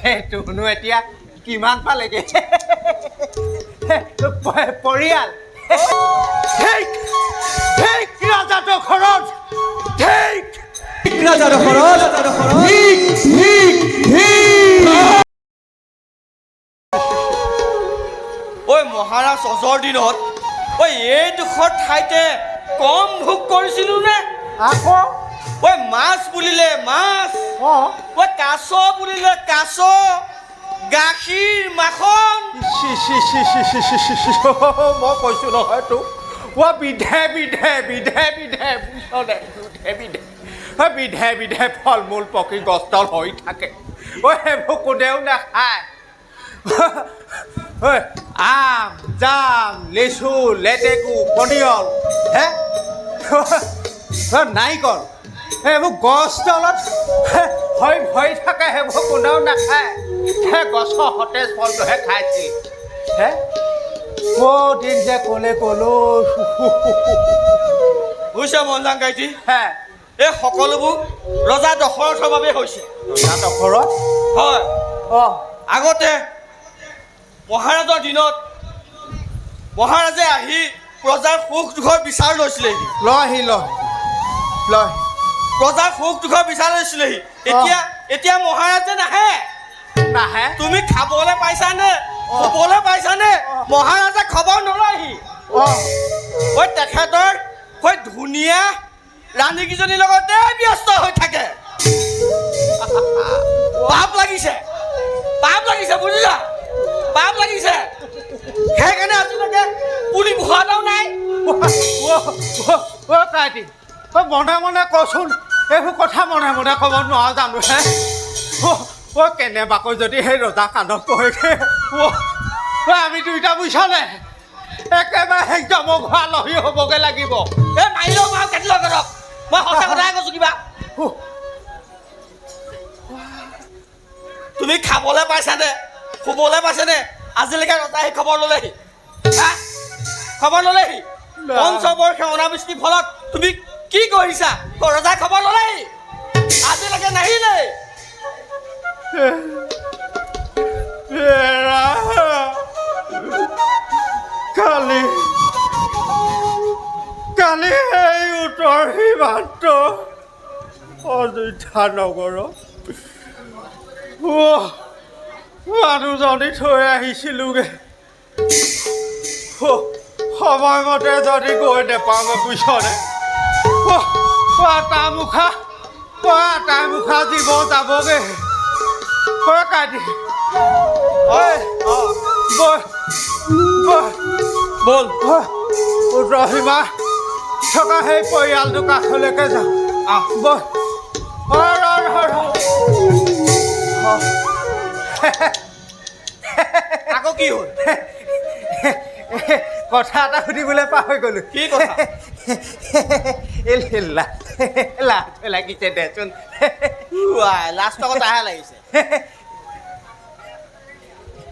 সেইটোনো এতিয়া কিমান পালেগে পৰিয়াল ঠিক ঠিক ৰাজাটো ঘৰত ঠিক ৰাজাটো ঘৰত ঠিক ঠিক ঠিক ঐ মহাৰাজ অজৰ দিনত ঐ এইডোখৰ ঠাইতে কম ভোগ কৰিছিলোঁ নে আকৌ ঐ মাছ বুলিলে মাছ ঐ কাছ বুলিলে কাছ গাখীৰ মাখন মই কৈছোঁ নহয় তোক বিধে বিধে বিধে বিধে বুজিছনে বিধে বিধে ফল মূল পকি গছডাল হৈ থাকে সেইবোৰ কোনেও নাখায় আম জাম লেচু লেটেকু পনিয়ল নাৰিকল সেইবোৰ গছ তলত হৈ থাকে সেইবোৰ কোনেও নাখায় গছৰ সতেজ ফলটোহে খাইছিল দিন যে ক'লে ক'লো বুজিছে মনজাং গাইটি এই সকলোবোৰ ৰজা দশৰথৰ বাবে হৈছে ৰজা দশৰথ হয় অঁ আগতে মহাৰাজৰ দিনত মহাৰাজে আহি প্ৰজাৰ সুখ দুখৰ বিচাৰ লৈছিলেহি লয় প্ৰজাৰ সুখ দুখৰ বিচাৰ লৈছিলেহি এতিয়া মহাৰাজে নাহে তুমি খাবলৈ পাইছানে শুবলৈ পাইছানে মহাৰাজে খবৰ নলয়হি ঐ তেখেতৰ ধুনীয়া ৰাণীকেইজনীৰ লগতে ব্যস্ত হৈ থাকে পাপ লাগিছে বুজিছা পাপ লাগিছে সেইকাৰণে আজিলৈকে পুলি ভুৱাটাও নাই কাইটি মনে মনে কচোন এইবোৰ কথা মনে মনে ক'ব নোৱাৰো জানো কেনেবাকৈ যদি সেই ৰজা কাণত পৰেগে আমি দুইটা বুজিছনে একেবাৰে একদম আলহী হ'বগে লাগিব এই মাৰিলেও মাৰ কাটিলেও কৰক মই সঁচা কথাই কৈছোঁ কিবা তুমি খাবলৈ পাইছানে শুবলৈ পাইছানে আজিলৈকে ৰজাই খবৰ ল'লেহি খবৰ ল'লেহি পঞ্চবৰ্ষে অনাবৃষ্টিৰ ফলত তুমি কি কৰিছা ৰজাই খবৰ ল'লেহি আজিলৈকে নাহিলে কালি এই উত্তৰ সীমান্ত অযোধ্যা নগৰত মানুহজনী থৈ আহিছিলোগে সময়মতে যদি গৈ নেপাওঁগে বুজিছনে তাৰ মুখা জীৱ যাবগে কাটি বল উত্তৰ সীমা থকা সেই পৰিয়ালটো কাষলৈকে যাওঁ বল আকৌ কি হ'ল কথা এটা সুধিবলৈ পাহৰি গ'লো কি কথা লাগিছে দেচোন লাষ্টৰ কথাহে লাগিছে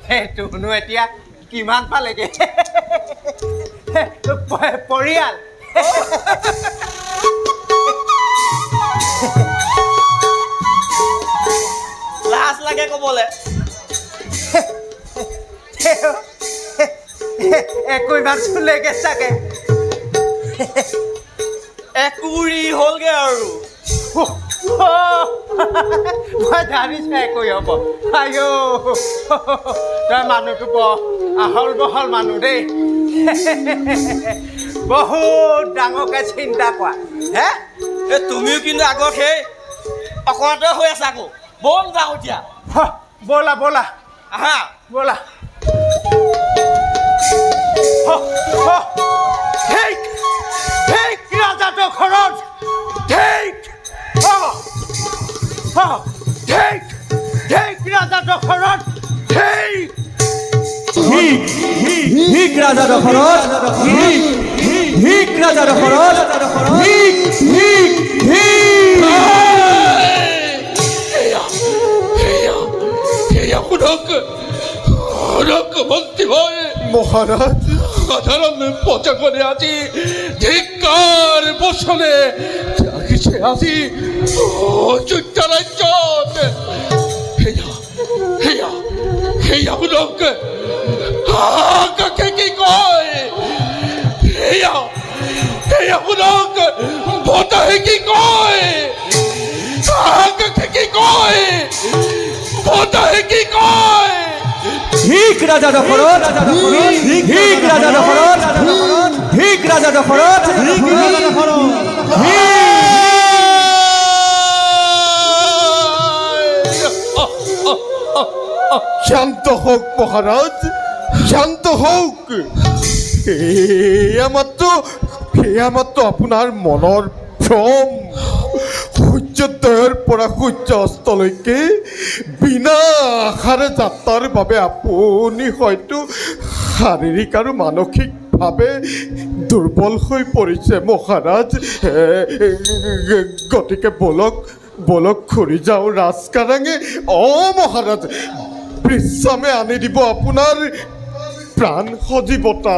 সেইটোনো এতিয়া কিমান পালেগে পৰিয়াল লাজ লাগে ক'বলৈ ইমান চুলেগে চাগে একুৰি হ'লগে আৰু মই জানিছোঁ একোৱেই হ'ব আইঅ তই মানুহটো বৰ আহল বহল মানুহ দেই বহুত ডাঙৰকৈ চিন্তা কৰা তুমিও কিন্তু আগত সেই অকণতে হৈ আছা আকৌ ব'ল যাওঁ এতিয়া ব'লা আহা ব'লা ঠিক ঠিক ৰাজাটো ঘৰত ঠিক ঠিক ঠিক ৰাজাটো ঘৰত ঠিক ঠিক ৰাজাটো ঘৰত ঠিক ৰাজাটো ঘৰত ঠিক ঠিক মহারাজ সাধারণ পচা করে আছি ধিক্কার বসনে জাগিছে আছি অযোধ্যা রাজ্য সেয়া শুনক আকাশে কি কয় সেয়া শুনক বতাহে কি কয় আকাশে কি কয় বতাহে কি কয় ঠিক রাজা দশরথ ঠিক রাজা দশরথ ঠিক রাজা দশরথ ঠিক রাজা দশরথ শান্ত হোক মহারাজ, শান্ত হোক। এয়া মাত্ৰ আপোনাৰ মনৰ ভ্ৰম। সূৰ্যোদয়ৰ পৰা সূৰ্য অস্তলৈকে বিনা আশাৰে যাত্ৰাৰ বাবে আপুনি হয়তো শাৰীৰিক আৰু মানসিকভাৱে দুৰ্বল হৈ পৰিছে মহাৰাজ। গতিকে বলক ঘূৰি যাওঁ ৰাজকাৰাঙে। মহাৰাজ, বিশ্ৰামে আনি দিব আপোনাৰ প্ৰাণ সজীৱতা।